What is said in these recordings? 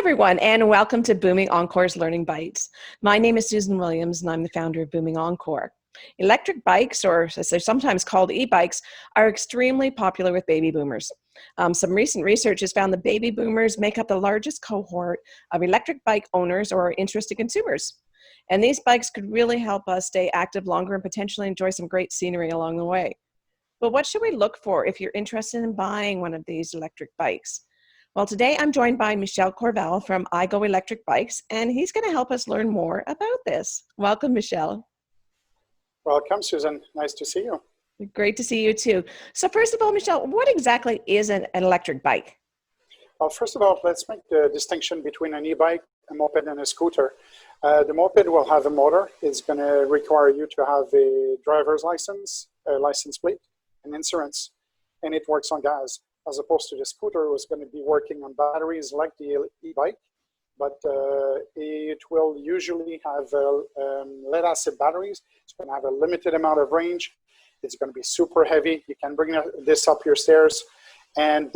everyone, and welcome to Booming Encore's Learning Bites. My name is Susan Williams, and I'm the founder of Booming Encore. Electric bikes, or as they're sometimes called e-bikes, are extremely popular with baby boomers. Some recent research has found that baby boomers make up the largest cohort of electric bike owners or interested consumers. And these bikes could really help us stay active longer and potentially enjoy some great scenery along the way. But what should we look for if you're interested in buying one of these electric bikes? Well, today I'm joined by Michel Courval from Electric Bikes, and he's going to help us learn more about this. Welcome, Michel. Welcome, Susan. Nice to see you. Great to see you too. So first of all, Michel, what exactly is an electric bike? Well, first of all, let's make the distinction between an e-bike, a moped, and a scooter. The moped will have a motor. It's going to require you to have a driver's license, a license plate, and insurance, and it works on gas, as opposed to the scooter, who's going to be working on batteries like the e-bike, but it will usually have lead-acid batteries. It's going to have a limited amount of range. It's going to be super heavy. You can bring this up your stairs, and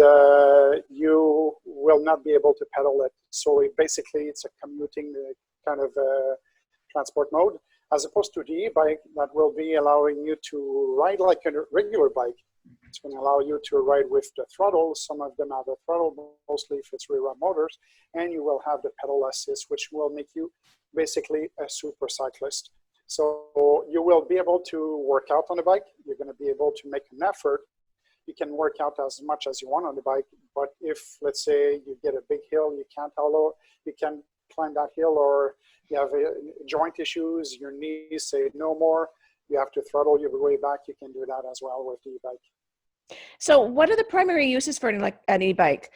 you will not be able to pedal it. So basically, it's a commuting kind of transport mode, as opposed to the e-bike that will be allowing you to ride like a regular bike. It's going to allow you to ride with the throttle. Some of them have a throttle, mostly if it's rear motors, and you will have the pedal assist, which will make you basically a super cyclist. So you will be able to work out on the bike. You're going to be able to make an effort. You can work out as much as you want on the bike, but if, let's say, you get a big hill, you can't climb that hill, or you have joint issues, your knees say no more, you have to throttle your way back, you can do that as well with the e-bike. So what are the primary uses for an e-bike?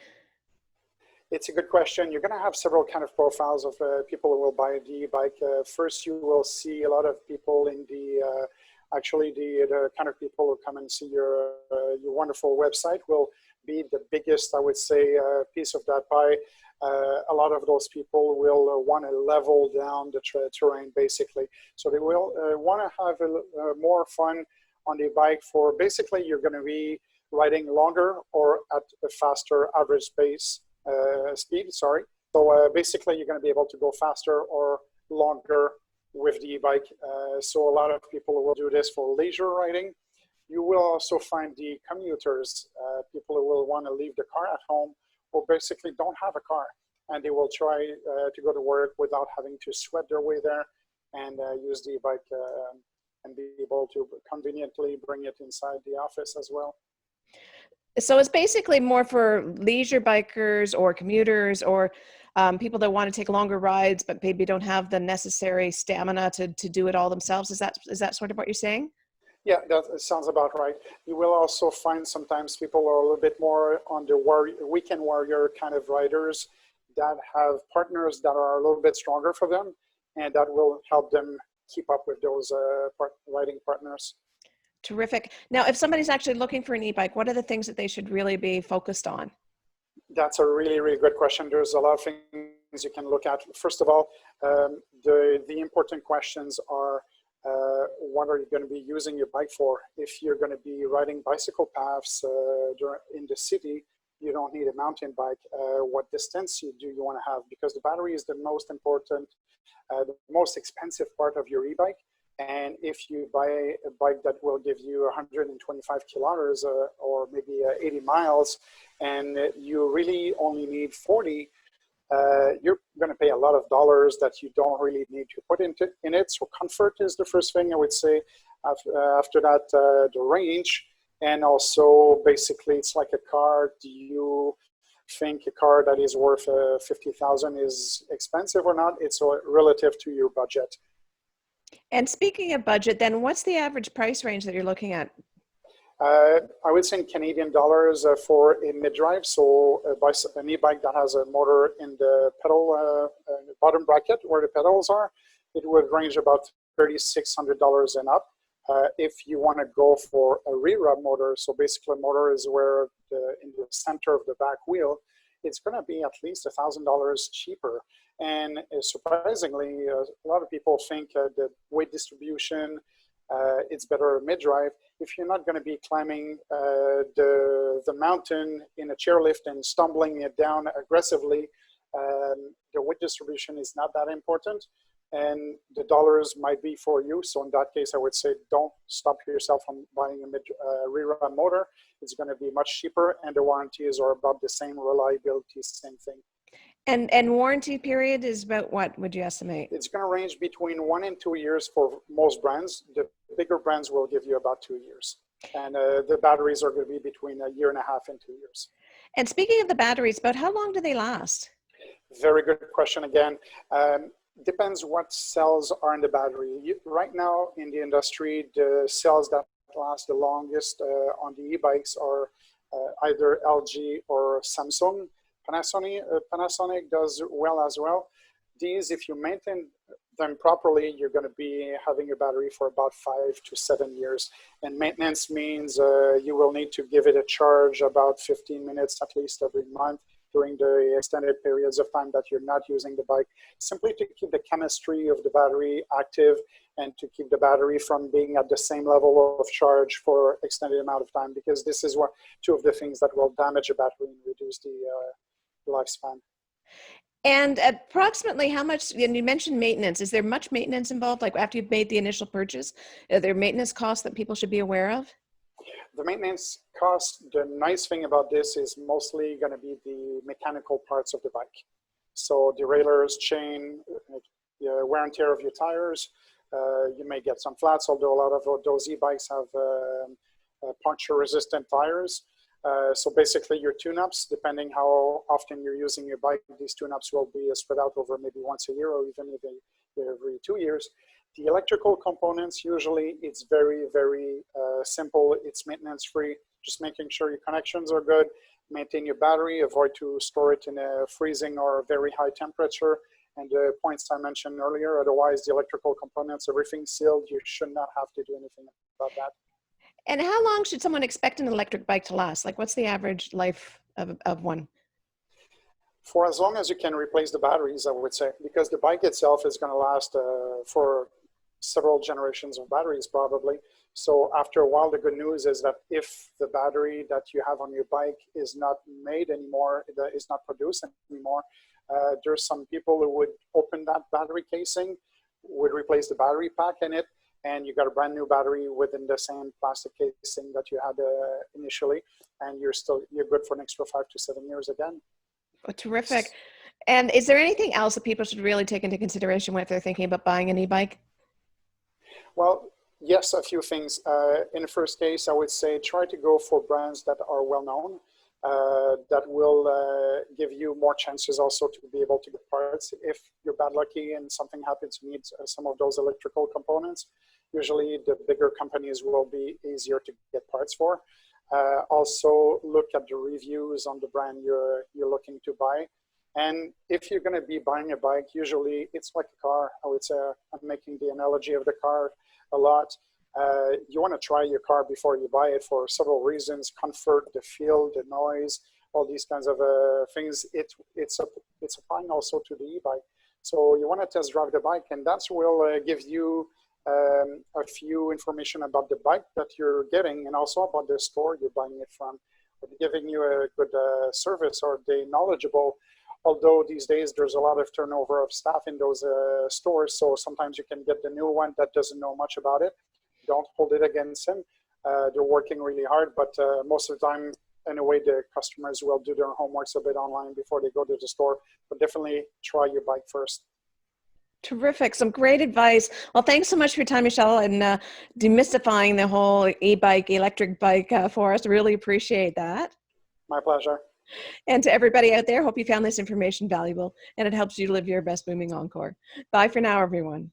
It's a good question. You're going to have several kind of profiles of people who will buy the e-bike. First, you will see a lot of people in the kind of people who come and see your wonderful website will be the biggest, I would say, piece of that pie. A lot of those people will want to level down the terrain, basically. So they will want to have more fun on the bike. For basically, you're going to be riding longer or at a faster average speed. So basically, you're going to be able to go faster or longer with the e-bike. So a lot of people will do this for leisure riding. You will also find the commuters, people who will want to leave the car at home, or basically don't have a car, and they will try to go to work without having to sweat their way there, and use the e-bike and be able to conveniently bring it inside the office as well. So it's basically more for leisure bikers or commuters, or people that want to take longer rides but maybe don't have the necessary stamina to do it all themselves. Is that sort of what you're saying? Yeah, that sounds about right. You will also find sometimes people are a little bit more on the weekend warrior kind of riders that have partners that are a little bit stronger for them, and that will help them keep up with those riding partners. Terrific. Now, if somebody's actually looking for an e-bike, what are the things that they should really be focused on? That's a really, really good question. There's a lot of things you can look at. First of all, the important questions are, what are you going to be using your bike for? If you're going to be riding bicycle paths in the city, you don't need a mountain bike. What distance do you want to have? Because the battery is the most important, the most expensive part of your e-bike. And if you buy a bike that will give you 125 kilometers or maybe 80 miles, and you really only need 40, you're going to pay a lot of dollars that you don't really need to put in it. So comfort is the first thing I would say. After that, the range, and also basically it's like a car. Do you think a car that is worth $50,000 is expensive or not? It's relative to your budget. And speaking of budget, then what's the average price range that you're looking at? I would say in Canadian dollars for a mid-drive, so an e-bike that has a motor in the pedal bottom bracket where the pedals are, it would range about $3,600 and up. If you want to go for a rear motor, so basically a motor is where in the center of the back wheel, it's going to be at least $1,000 cheaper. And surprisingly, a lot of people think the weight distribution, it's better mid-drive. If you're not going to be climbing the mountain in a chairlift and stumbling it down aggressively, The weight distribution is not that important, and the dollars might be for you. So in that case, I would say don't stop yourself from buying a rerun motor. It's going to be much cheaper, and the warranties are about the same, reliability, same thing. And warranty period is about what would you estimate? It's going to range between 1 and 2 years for most brands. The bigger brands will give you about 2 years. And the batteries are going to be between 1.5 years and 2 years. And speaking of the batteries, about how long do they last? Very good question again. Depends what cells are in the battery. Right now in the industry, the cells that last the longest on the e-bikes are either LG or Samsung. Panasonic does well as well. These, if you maintain them properly, you're going to be having a battery for about 5 to 7 years. And maintenance means you will need to give it a charge about 15 minutes at least every month during the extended periods of time that you're not using the bike, simply to keep the chemistry of the battery active and to keep the battery from being at the same level of charge for extended amount of time, because this is two of the things that will damage a battery and reduce the lifespan. And approximately how much, and you mentioned maintenance, is there much maintenance involved? Like after you've made the initial purchase, are there maintenance costs that people should be aware of? The maintenance cost, the nice thing about this is mostly going to be the mechanical parts of the bike. So derailleurs, chain, wear and tear of your tires. You may get some flats, although a lot of those e-bikes have puncture resistant tires. So basically your tune-ups, depending how often you're using your bike, these tune-ups will be spread out over maybe once a year or even every 2 years. The electrical components, usually it's very, very simple. It's maintenance free, just making sure your connections are good, maintain your battery, avoid to store it in a freezing or very high temperature. And the points I mentioned earlier, otherwise the electrical components, everything's sealed. You should not have to do anything about that. And how long should someone expect an electric bike to last? Like what's the average life of one? For as long as you can replace the batteries, I would say, because the bike itself is going to last for several generations of batteries probably. So after a while, the good news is that if the battery that you have on your bike is not made anymore, that is not produced anymore, there's some people who would open that battery casing, would replace the battery pack in it, and you got a brand new battery within the same plastic casing that you had initially, and you're good for an extra 5 to 7 years again. Oh, terrific. And is there anything else that people should really take into consideration when they're thinking about buying an e-bike? Well, yes, a few things. In the first case, I would say try to go for brands that are well known, that will give you more chances also to be able to get parts. If you're bad lucky and something happens, you need some of those electrical components, usually the bigger companies will be easier to get parts for. Also look at the reviews on the brand you're looking to buy. And if you're going to be buying a bike, usually it's like a car. I would say I'm making the analogy of the car a lot. You want to try your car before you buy it for several reasons: comfort, the feel, the noise, all these kinds of things. It's applying also to the e-bike. So you want to test drive the bike, and that will give you a few information about the bike that you're getting, and also about the store you're buying it from. Are they giving you a good service? Are they knowledgeable? Although these days there's a lot of turnover of staff in those stores, so sometimes you can get the new one that doesn't know much about it. Don't hold it against him. They're working really hard, but most of the time, in a way, the customers will do their homeworks a bit online before they go to the store. But definitely try your bike first. Terrific. Some great advice. Well, thanks so much for your time, Michel, and demystifying the whole e-bike, electric bike for us. Really appreciate that. My pleasure. And to everybody out there, hope you found this information valuable and it helps you live your best booming encore. Bye for now, everyone.